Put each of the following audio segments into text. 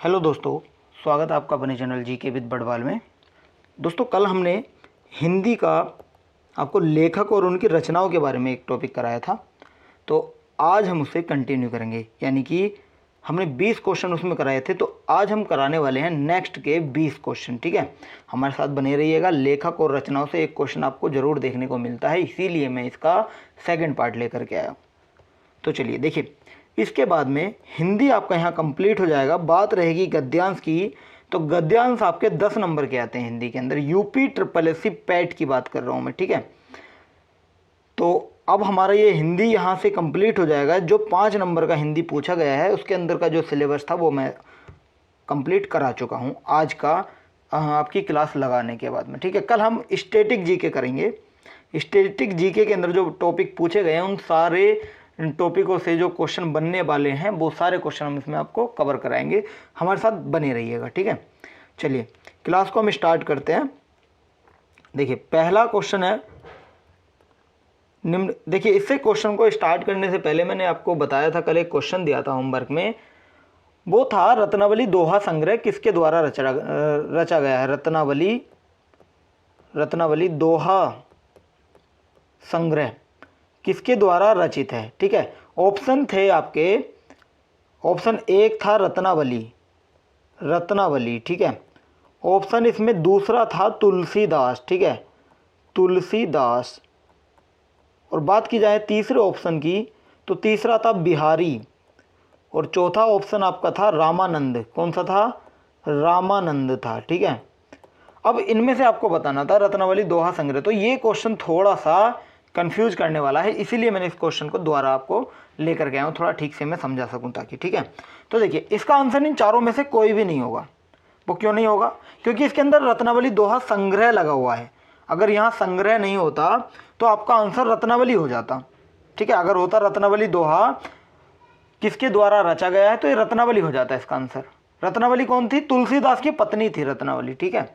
Hello दोस्तों, स्वागत है आपका अपने चैनल जी के विद बड़वाल में। दोस्तों, कल हमने हिंदी का आपको लेखक और उनकी रचनाओं के बारे में एक टॉपिक कराया था, तो आज हम उसे कंटिन्यू करेंगे। यानी कि हमने 20 क्वेश्चन उसमें कराए थे, तो आज हम कराने वाले हैं नेक्स्ट के 20 क्वेश्चन। ठीक है, हमारे साथ बने रहिएगा। लेखक और रचनाओं से एक क्वेश्चन आपको ज़रूर देखने को मिलता है, इसीलिए मैं इसका सेकेंड पार्ट लेकर के आया। तो चलिए देखिए, इसके बाद में हिंदी आपका यहाँ कंप्लीट हो जाएगा। बात रहेगी गद्यांश की, तो गद्यांश आपके 10 नंबर के आते हैं हिंदी के अंदर। यूपी SSSC पैट की बात कर रहा हूँ मैं, ठीक है। तो अब हमारा ये हिंदी यहाँ से कंप्लीट हो जाएगा। जो 5 नंबर का हिंदी पूछा गया है उसके अंदर का जो सिलेबस था वो मैं कंप्लीट करा चुका हूँ आज का आपकी क्लास लगाने के बाद में, ठीक है। कल हम स्टैटिक जीके करेंगे। स्टैटिक जीके के अंदर जो टॉपिक पूछे गए हैं उन सारे टॉपिकों से जो क्वेश्चन बनने वाले हैं वो सारे क्वेश्चन हम इसमें आपको कवर कराएंगे। हमारे साथ बने रहिएगा, ठीक है। चलिए क्लास को हम स्टार्ट करते हैं। देखिए पहला क्वेश्चन है निम्न। देखिए इससे क्वेश्चन को स्टार्ट करने से पहले मैंने आपको बताया था, कल एक क्वेश्चन दिया था होमवर्क में, वो था रत्नावली दोहा संग्रह किसके द्वारा रचा गया है। रत्नावली दोहा संग्रह किसके द्वारा रचित है, ठीक है। ऑप्शन थे आपके, ऑप्शन 1 था रत्नावली, ठीक है। ऑप्शन इसमें दूसरा था तुलसीदास, ठीक है, तुलसीदास। और बात की जाए तीसरे ऑप्शन की तो तीसरा था बिहारी, और चौथा ऑप्शन आपका था रामानंद। कौन सा था? रामानंद था, ठीक है। अब इनमें से आपको बताना था रत्नावली दोहा संग्रह। तो ये क्वेश्चन थोड़ा सा कंफ्यूज करने वाला है, इसीलिए मैंने इस क्वेश्चन को दोबारा आपको लेकर के आया हूँ, थोड़ा ठीक से मैं समझा सकूँ ताकि, ठीक है। तो देखिए इसका आंसर इन चारों में से कोई भी नहीं होगा। वो क्यों नहीं होगा? क्योंकि इसके अंदर रत्नावली दोहा संग्रह लगा हुआ है। अगर यहाँ संग्रह नहीं होता तो आपका आंसर रत्नावली हो जाता, ठीक है। अगर होता रत्नावली दोहा किसके द्वारा रचा गया है तो ये रत्नावली हो जाता है इसका आंसर। रत्नावली कौन थी? तुलसीदास की पत्नी थी रत्नावली, ठीक है।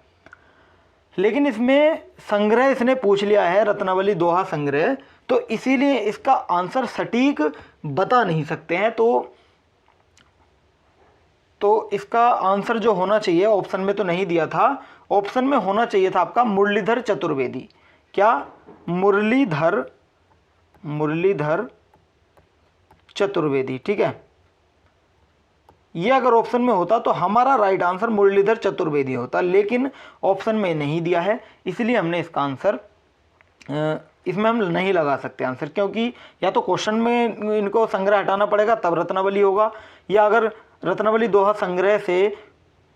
लेकिन इसमें संग्रह इसने पूछ लिया है, रत्नावली दोहा संग्रह, तो इसीलिए इसका आंसर सटीक बता नहीं सकते हैं। तो इसका आंसर जो होना चाहिए, ऑप्शन में तो नहीं दिया था, ऑप्शन में होना चाहिए था आपका मुरलीधर चतुर्वेदी। क्या? मुरलीधर चतुर्वेदी, ठीक है। ये अगर ऑप्शन में होता तो हमारा राइट आंसर मुरलीधर चतुर्वेदी होता, लेकिन ऑप्शन में नहीं दिया है, इसलिए हमने इसका आंसर इसमें हम नहीं लगा सकते आंसर। क्योंकि या तो क्वेश्चन में इनको संग्रह हटाना पड़ेगा तब रत्नावली होगा, या अगर रत्नावली दोहा संग्रह से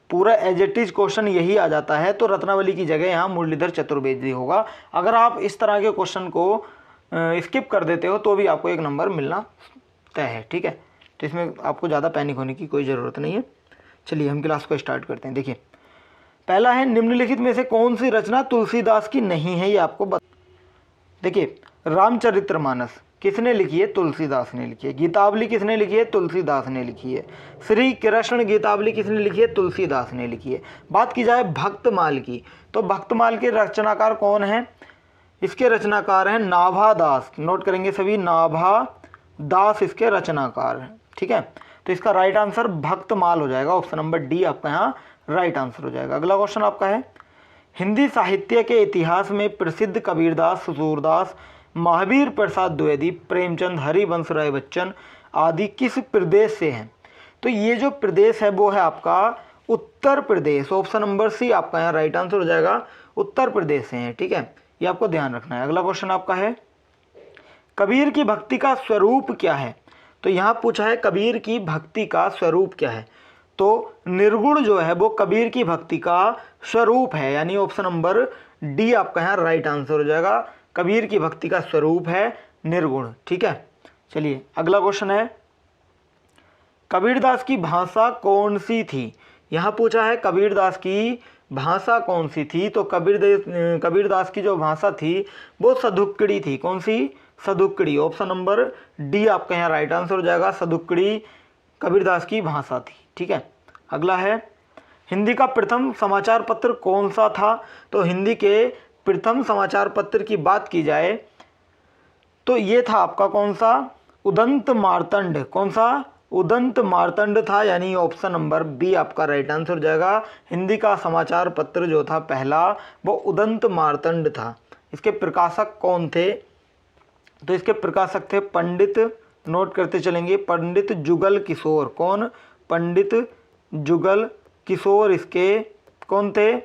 पूरा एज इट इज क्वेश्चन यही आ जाता है तो रत्नावली की जगह यहाँ मुरलीधर चतुर्वेदी होगा। अगर आप इस तरह के क्वेश्चन को स्किप कर देते हो तो भी आपको 1 नंबर मिलना तय है, ठीक है। तो इसमें आपको ज़्यादा पैनिक होने की कोई ज़रूरत नहीं है। चलिए हम क्लास को स्टार्ट करते हैं। देखिए पहला है, निम्नलिखित में से कौन सी रचना तुलसीदास की नहीं है, ये आपको देखिए रामचरितमानस किसने लिखी है? तुलसीदास ने लिखी है। गीतावली किसने लिखी है? तुलसीदास ने लिखी है। श्री कृष्ण गीतावली किसने लिखी है? तुलसीदास ने लिखी है। बात की जाए भक्तमाल की, तो भक्तमाल के रचनाकार कौन है? इसके रचनाकार हैं नाभादास। नोट करेंगे सभी, नाभादास इसके रचनाकार हैं, ठीक है। तो इसका राइट आंसर भक्तमाल हो जाएगा। ऑप्शन नंबर डी आपका यहाँ राइट आंसर हो जाएगा। अगला क्वेश्चन आपका है, हिंदी साहित्य के इतिहास में प्रसिद्ध कबीरदास, सूरदास, महावीर प्रसाद द्विवेदी, प्रेमचंद, हरिवंश राय बच्चन आदि किस प्रदेश से हैं? तो ये जो प्रदेश है वो है आपका Uttar Pradesh. Option number C आपका यहाँ राइट आंसर हो जाएगा, उत्तर प्रदेश से हैं, ठीक है। ये आपको ध्यान रखना है। अगला क्वेश्चन आपका है, कबीर की भक्ति का स्वरूप क्या है? तो यहाँ पूछा है कबीर की भक्ति का स्वरूप क्या है, तो निर्गुण जो है वो कबीर की भक्ति का स्वरूप है, यानी ऑप्शन नंबर डी आपका यहाँ राइट आंसर हो जाएगा। कबीर की भक्ति का स्वरूप है निर्गुण, ठीक है। चलिए अगला क्वेश्चन है, कबीरदास की भाषा कौन सी थी? यहाँ पूछा है कबीरदास की भाषा कौन सी थी, तो कबीरदास की जो भाषा थी वो सदुक्कड़ी थी। कौन सी? सदुक्कड़ी। ऑप्शन नंबर डी आपका यहाँ राइट आंसर हो जाएगा, सदुक्कड़ी कबीरदास की भाषा थी, ठीक है। अगला है, हिंदी का प्रथम समाचार पत्र कौन सा था? तो हिंदी के प्रथम समाचार पत्र की बात की जाए तो ये था आपका कौन सा? उदंत मार्तंड। कौन सा? उदंत मार्तंड था, यानी ऑप्शन नंबर बी आपका राइट आंसर हो जाएगा। हिंदी का समाचार पत्र जो था पहला वो उदंत मार्तंड था। इसके प्रकाशक कौन थे? तो इसके प्रकाशक थे पंडित, नोट करते चलेंगे, पंडित जुगल किशोर। कौन? पंडित जुगल किशोर इसके कौन थे?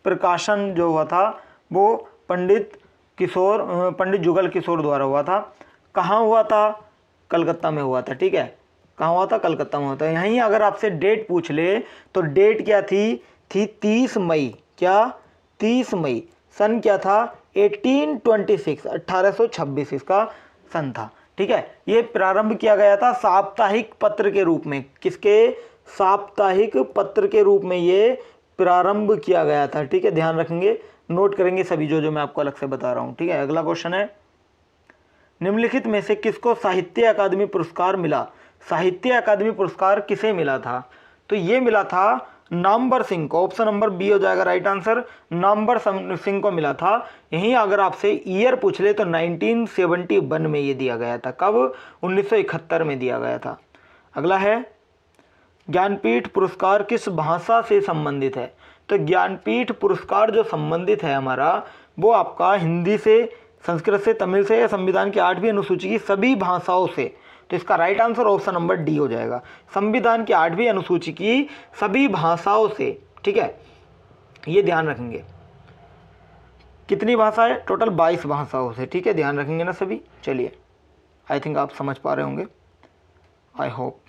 प्रकाशन जो हुआ था वो पंडित जुगल किशोर द्वारा हुआ था। कहाँ हुआ था? कलकत्ता में हुआ था। ठीक है, कहाँ हुआ था? कलकत्ता में हुआ था। यहीं अगर आपसे डेट पूछ ले तो डेट क्या थी? 30 मई। क्या? 30 मई। सन क्या था? 1826, 1826 इसका सन था। ठीक है, ये प्रारंभ किया गया था साप्ताहिक पत्र के रूप में। किसके? साप्ताहिक पत्र के रूप में ये प्रारंभ किया गया था। ठीक है, ध्यान रखेंगे, नोट करेंगे सभी जो मैं आपको अलग से बता रहा हूं। ठीक है, अगला क्वेश्चन है, निम्नलिखित में से किसको साहित्य अकादमी पुरस्कार मिला? साहित्य अकादमी पुरस्कार किसे मिला था? तो ये मिला था नामवर सिंह को। ऑप्शन नंबर बी हो जाएगा राइट आंसर, नामवर सिंह को मिला था। यहीं अगर आपसे ईयर पूछ ले तो 1971 में ये दिया गया था। कब? 1971 में दिया गया था। अगला है, ज्ञानपीठ पुरस्कार किस भाषा से संबंधित है? तो ज्ञानपीठ पुरस्कार जो संबंधित है हमारा वो आपका हिंदी से, संस्कृत से, तमिल से या संविधान की 8वीं अनुसूची की सभी भाषाओं से। तो इसका right answer option number D हो जाएगा, संविधान की 8वीं अनुसूची की सभी भाषाओं से। ठीक है, ये ध्यान रखेंगे। कितनी भाषा है? टोटल 22 भाषाओं से। ठीक है, ध्यान रखेंगे ना सभी। चलिए, आई थिंक आप समझ पा रहे होंगे, आई होप।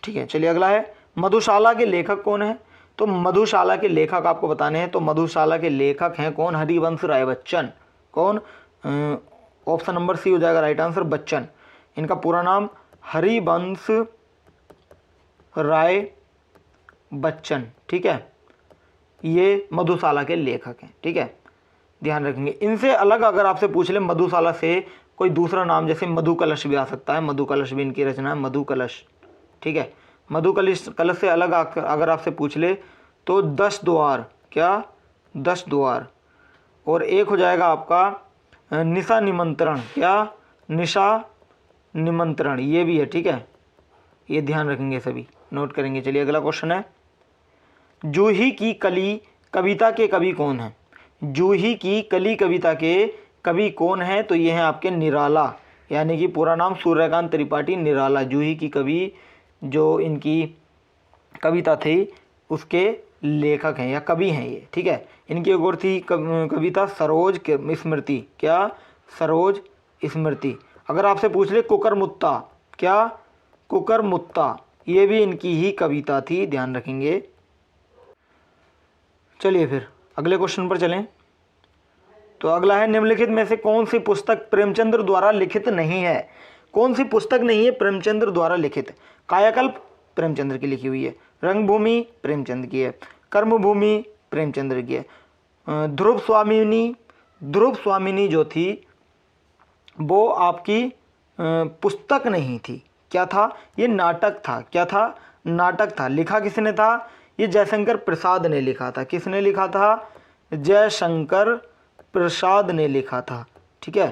ठीक है, चलिए अगला है, मधुशाला के लेखक कौन है? तो मधुशाला के लेखक आपको बताने हैं। तो मधुशाला के लेखक हैं कौन? हरिवंश राय बच्चन। कौन? ऑप्शन नंबर सी हो जाएगा राइट आंसर, बच्चन। इनका पूरा नाम हरिवंश राय बच्चन। ठीक है, ये मधुशाला के लेखक हैं। ठीक है, ध्यान रखेंगे। इनसे अलग अगर आपसे पूछ ले मधुशाला से कोई दूसरा नाम, जैसे मधु कलश भी आ सकता है। मधु कलश भी इनकी रचना है, मधु कलश। ठीक है, मधु कलश से अलग अगर आपसे पूछ ले तो 10 द्वार। क्या? 10 द्वार। और एक हो जाएगा आपका निशा निमंत्रण। क्या? निशा निमंत्रण, ये भी है। ठीक है, ये ध्यान रखेंगे सभी, नोट करेंगे। चलिए अगला क्वेश्चन है, जूही की कली कविता के कवि कौन है? जूही की कली कविता के कवि कौन है? तो ये हैं आपके निराला, यानी कि पूरा नाम सूर्यकांत त्रिपाठी निराला। जूही की कवि जो इनकी कविता थी उसके लेखक हैं या कवि हैं ये। ठीक है, इनकी एक और थी कविता सरोज स्मृति। क्या? सरोज स्मृति। अगर आपसे पूछ ले कुकर मुत्ता। क्या? कुकर मुत्ता, ये भी इनकी ही कविता थी, ध्यान रखेंगे। चलिए फिर अगले क्वेश्चन पर चलें। तो अगला है, निम्नलिखित में से कौन सी पुस्तक प्रेमचंद्र द्वारा लिखित नहीं है? कौन सी पुस्तक नहीं है प्रेमचंद्र द्वारा लिखित? कायाकल्प प्रेमचंद्र की लिखी हुई है, रंगभूमि प्रेमचंद्र की है, कर्मभूमि प्रेमचंद्र की है, ध्रुव स्वामिनी जो थी वो आपकी पुस्तक नहीं थी। क्या था? ये नाटक था। क्या था? नाटक था। लिखा किसने था? ये जयशंकर प्रसाद ने लिखा था। किसने लिखा था? जयशंकर प्रसाद ने लिखा था। ठीक है,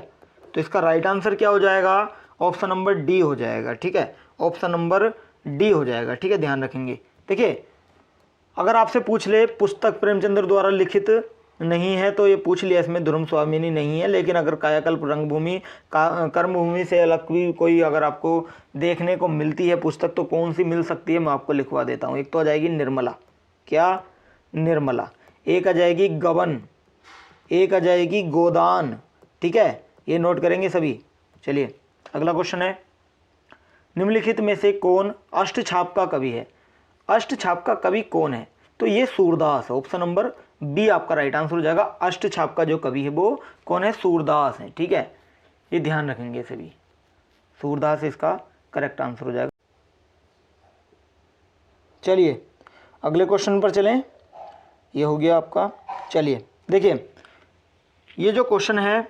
तो इसका राइट आंसर क्या हो जाएगा? ऑप्शन नंबर डी हो जाएगा। ठीक है, ऑप्शन नंबर डी हो जाएगा। ठीक है, ध्यान रखेंगे। देखिए, अगर आपसे पूछ ले पुस्तक प्रेमचंद्र द्वारा लिखित नहीं है तो ये पूछ लिया, इसमें ध्रुव स्वामिनी नहीं है। लेकिन अगर कायाकल्प, रंगभूमि, कर्मभूमि से अलग भी कोई अगर आपको देखने को मिलती है पुस्तक तो कौन सी मिल सकती है, मैं आपको लिखवा देता हूँ। एक तो आ जाएगी निर्मला। क्या? निर्मला। एक आ जाएगी गबन, एक आ जाएगी गोदान। ठीक है, ये नोट करेंगे सभी। चलिए अगला क्वेश्चन है, निम्नलिखित में से कौन अष्टछाप का कवि है? अष्टछाप का कवि कौन है? तो ये सूरदास है। ऑप्शन नंबर बी आपका राइट आंसर हो जाएगा। अष्टछाप का जो कवि है वो कौन है? सूरदास है। ठीक है, ये ध्यान रखेंगे सभी, सूरदास इसका करेक्ट आंसर हो जाएगा। चलिए अगले क्वेश्चन पर चलें, ये हो गया आपका। चलिए देखिए, ये जो क्वेश्चन है,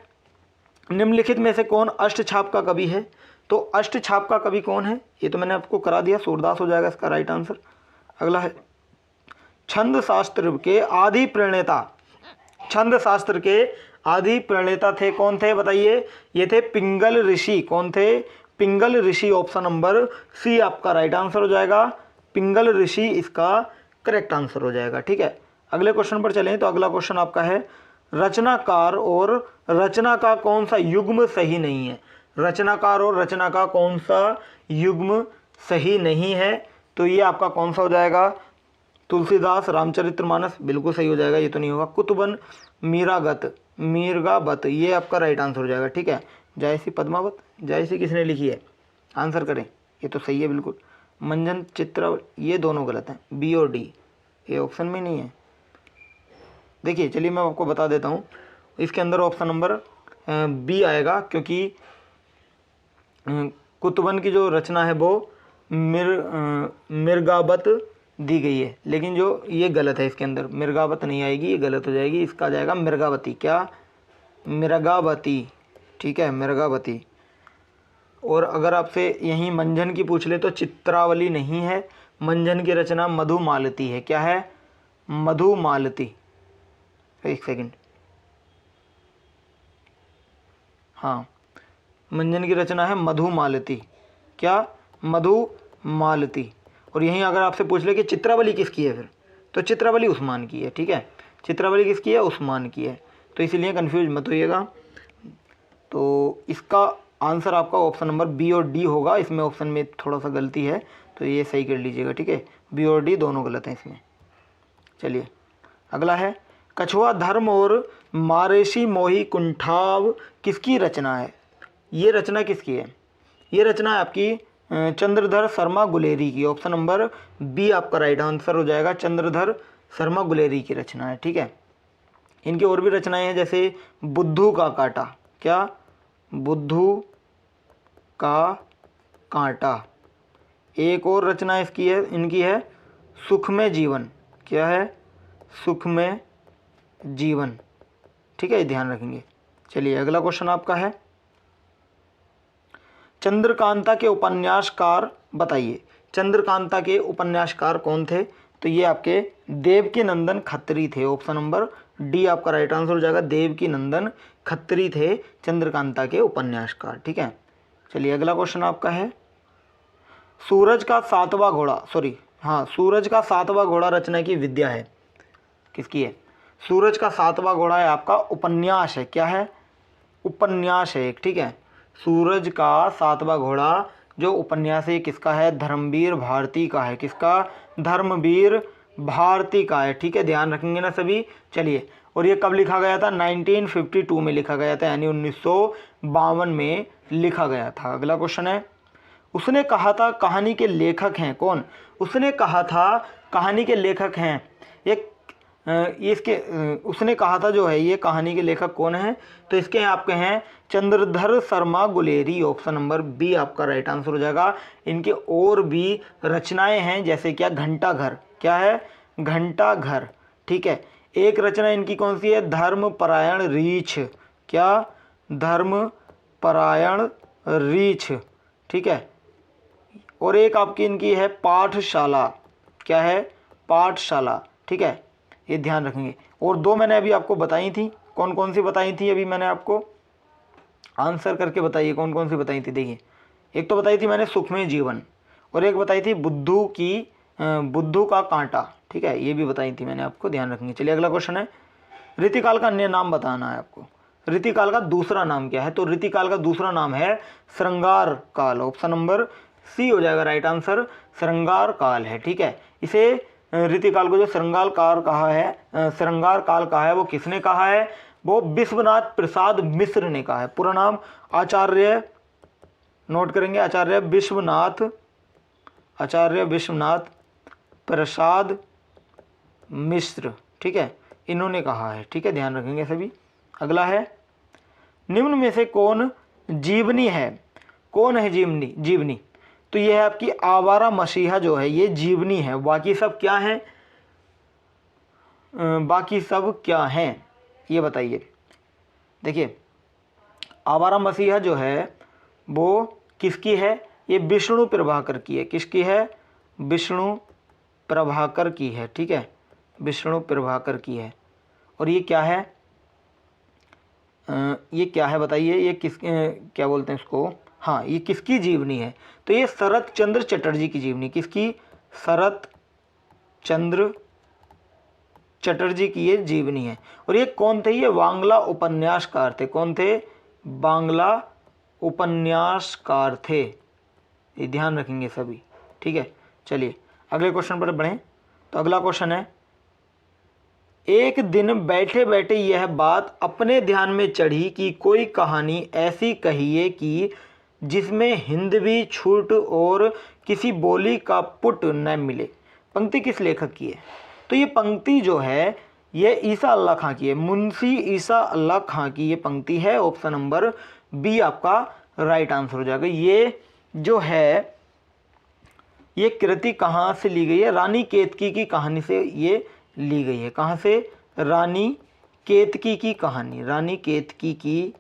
निम्नलिखित में से कौन अष्टछाप का कवि है? तो अष्टछाप का कवि कौन है ये तो मैंने आपको करा दिया, सूरदास हो जाएगा इसका राइट आंसर। अगला है, छंद शास्त्र के आदि प्रणेता। छंद शास्त्र के आदि प्रणेता थे। कौन थे बताइए? ये थे पिंगल ऋषि। कौन थे? पिंगल ऋषि। ऑप्शन नंबर सी आपका राइट आंसर हो जाएगा। पिंगल ऋषि इसका करेक्ट आंसर हो जाएगा। ठीक है, अगले क्वेश्चन पर चलें तो अगला क्वेश्चन आपका है रचनाकार और रचना का कौन सा युग्म सही नहीं है? रचनाकार और रचना का कौन सा युग्म सही नहीं है? तो ये आपका कौन सा हो जाएगा? तुलसीदास रामचरितमानस बिल्कुल सही हो जाएगा, ये तो नहीं होगा। कुतुबन मीरागत मीरगाबत ये आपका राइट आंसर हो जाएगा। ठीक है, जायसी पद्मावत जायसी किसने लिखी है? आंसर करें, ये तो सही है बिल्कुल। मंजन चित्र ये दोनों गलत हैं, बी और डी ये ऑप्शन में नहीं है। देखिए चलिए मैं आपको बता देता हूँ, इसके अंदर ऑप्शन नंबर बी आएगा, क्योंकि कुतुबन की जो रचना है वो मिर्गाबत दी गई है, लेकिन जो ये गलत है, इसके अंदर मिर्गाबत नहीं आएगी, ये गलत हो जाएगी। इसका आ जाएगा मिर्गावती। क्या? मिर्गावती। ठीक है, मिर्गावती। और अगर आपसे यहीं मंजन की पूछ ले तो चित्रावली नहीं है, मंजन की रचना मधुमालती है। क्या है? मधुमालती। एक सेकंड, हाँ, मंजन की रचना है मधुमालती। क्या? मधुमालती। और यहीं अगर आपसे पूछ ले कि चित्रावली किसकी है फिर, तो चित्रावली उस्मान की है। ठीक है, चित्रावली किसकी है? उस्मान की है। तो इसीलिए कंफ्यूज मत होइएगा। तो इसका आंसर आपका ऑप्शन नंबर बी और डी होगा। इसमें ऑप्शन में थोड़ा सा गलती है, तो ये सही कर लीजिएगा। ठीक है, बी और डी दोनों गलत हैं इसमें। चलिए अगला है कछुआ धर्म और मारेशी मोही कुंठाव किसकी रचना है? ये रचना किसकी है? ये रचना है आपकी चंद्रधर शर्मा गुलेरी की। ऑप्शन नंबर बी आपका राइट आंसर हो जाएगा। चंद्रधर शर्मा गुलेरी की रचना है। ठीक है, इनकी और भी रचनाएं हैं, जैसे बुद्धू का कांटा। क्या? बुद्धू का कांटा। एक और रचना इसकी है, इनकी है सुख में जीवन। क्या है? सुख में जीवन। ठीक है, ये ध्यान रखेंगे। चलिए अगला क्वेश्चन आपका है चंद्रकांता के उपन्यासकार बताइए। चंद्रकांता के उपन्यासकार कौन थे? तो ये आपके देवकीनंदन खत्री थे। ऑप्शन नंबर डी आपका राइट आंसर हो जाएगा। देवकीनंदन खत्री थे चंद्रकांता के उपन्यासकार। ठीक है, चलिए अगला क्वेश्चन आपका है सूरज का सातवां घोड़ा, सूरज का सातवां घोड़ा रचना की विद्या है किसकी है? सूरज का सातवां घोड़ा है आपका उपन्यास है। क्या है? उपन्यास है एक। ठीक है, सूरज का सातवां घोड़ा जो उपन्यास है किसका है? धर्मवीर भारती का है। किसका? धर्मवीर भारती का है। ठीक है, ध्यान रखेंगे ना सभी। चलिए, और ये कब लिखा गया था? 1952 में लिखा गया था, यानी 1952 में लिखा गया था। अगला क्वेश्चन है उसने कहा था कहानी के लेखक हैं कौन? उसने कहा था कहानी के लेखक हैं इसके उसने कहा था जो है ये कहानी के लेखक कौन है? तो इसके आपके हैं Chandradhar Sharma Guleri. Option number B आपका राइट आंसर हो जाएगा। इनके और भी रचनाएं हैं, जैसे क्या घंटा घर। क्या है? घंटा घर। ठीक है, एक रचना इनकी कौन सी है? धर्मपरायण रीछ। क्या? धर्मपरायण रीछ। ठीक है, और एक आपकी इनकी है पाठशाला। क्या है? पाठशाला। ठीक है, ये ध्यान रखेंगे। और दो मैंने अभी आपको बताई थी, कौन कौन सी बताई थी अभी मैंने आपको? आंसर करके बताइए कौन कौन सी बताई थी। देखिए, एक तो बताई थी मैंने सुखमय जीवन, और एक बताई थी बुद्धू का कांटा। ठीक है, ये भी बताई थी मैंने आपको, ध्यान रखेंगे। चलिए अगला क्वेश्चन है रीतिकाल का अन्य नाम बताना है आपको। रीतिकाल का दूसरा नाम क्या है? तो रीतिकाल का दूसरा नाम है श्रृंगार काल। ऑप्शन नंबर सी हो जाएगा राइट आंसर। श्रृंगार काल है। ठीक है, इसे रीतिकाल को जो श्रृंगार काल कहा है, श्रृंगार काल कहा है, वो किसने कहा है? वो विश्वनाथ प्रसाद मिश्र ने कहा है। पूरा नाम आचार्य, नोट करेंगे, आचार्य विश्वनाथ प्रसाद मिश्र। ठीक है, इन्होंने कहा है। ठीक है, ध्यान रखेंगे सभी। अगला है निम्न में से कौन जीवनी है? कौन है जीवनी? तो ये है आपकी आवारा मसीहा जो है, ये जीवनी है। बाकी सब क्या है? बाकी सब क्या हैं ये बताइए। देखिए, आवारा मसीहा जो है वो किसकी है? ये विष्णु प्रभाकर की है। किसकी है? विष्णु प्रभाकर की है। ठीक है, विष्णु प्रभाकर की है। और ये क्या है? ये क्या है बताइए, ये किस क्या बोलते हैं इसको, हाँ ये किसकी जीवनी है, तो ये शरत चंद्र चटर्जी की जीवनी, किसकी, शरत चंद्र चटर्जी की ये जीवनी है। और ये कौन थे, ये बांग्ला उपन्यासकार थे, कौन थे, बांग्ला उपन्यासकार थे, ये ध्यान रखेंगे सभी, ठीक है। चलिए अगले क्वेश्चन पर बढ़ें। तो अगला क्वेश्चन है, एक दिन बैठे बैठे यह बात अपने ध्यान में चढ़ी कि कोई कहानी ऐसी कहिए कि जिसमें हिंदवी छूट और किसी बोली का पुट न मिले। पंक्ति किस लेखक की है, तो ये पंक्ति जो है ये ईसा अल्लाह खां की है, मुंशी ईसा अल्लाह खां की ये पंक्ति है। ऑप्शन नंबर बी आपका राइट आंसर हो जाएगा। ये जो है ये कृति कहाँ से ली गई है, रानी केतकी की कहानी से ये ली गई है। कहाँ से, रानी केतकी की कहानी, रानी केतकी की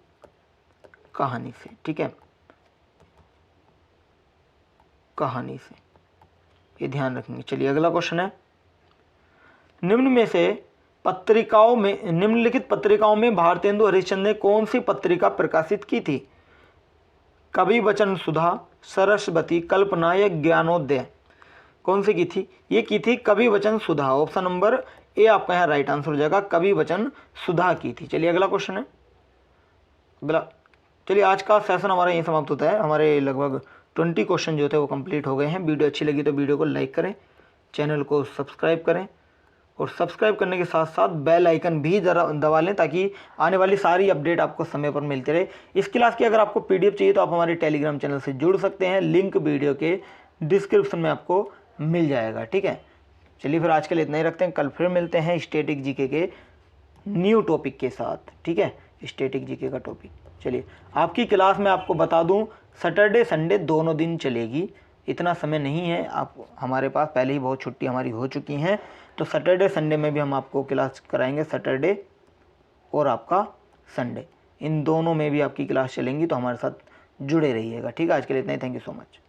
कहानी से, ठीक है, कहानी से, ये ध्यान रखेंगे। चलिए अगला क्वेश्चन है, निम्नलिखित पत्रिकाओं में भारतेंदु हरिश्चंद्र ने कौन सी पत्रिका प्रकाशित की थी, कवि वचन सुधा, सरस्वती, कल्पना या ज्ञानोदय, कौन सी की थी, ये की थी कवि वचन सुधा। ऑप्शन नंबर ए आपका यहाँ राइट आंसर हो जाएगा, कवि वचन सुधा की थी। चलिए अगला क्वेश्चन है, अगला, चलिए आज का सेशन हमारा यहीं समाप्त होता है। हमारे लगभग 20 क्वेश्चन जो थे वो कंप्लीट हो गए हैं। वीडियो अच्छी लगी तो वीडियो को लाइक करें, चैनल को सब्सक्राइब करें और सब्सक्राइब करने के साथ साथ बेल आइकन भी जरा दबा लें ताकि आने वाली सारी अपडेट आपको समय पर मिलती रहे। इस क्लास की अगर आपको पीडीएफ चाहिए तो आप हमारे टेलीग्राम चैनल से जुड़ सकते हैं, लिंक वीडियो के डिस्क्रिप्शन में आपको मिल जाएगा, ठीक है। चलिए फिर आज के लिए इतना ही रखते हैं, कल फिर मिलते हैं स्टैटिक जीके के न्यू टॉपिक के साथ, ठीक है, स्टैटिक जीके का टॉपिक। चलिए आपकी क्लास में आपको बता दूं सैटरडे संडे दोनों दिन चलेगी, इतना समय नहीं है, आप हमारे पास पहले ही बहुत छुट्टी हमारी हो चुकी हैं, तो सैटरडे संडे में भी हम आपको क्लास कराएंगे, सैटरडे और आपका संडे, इन दोनों में भी आपकी क्लास चलेंगी, तो हमारे साथ जुड़े रहिएगा, ठीक है। आज के लिए इतना ही, थैंक यू सो मच।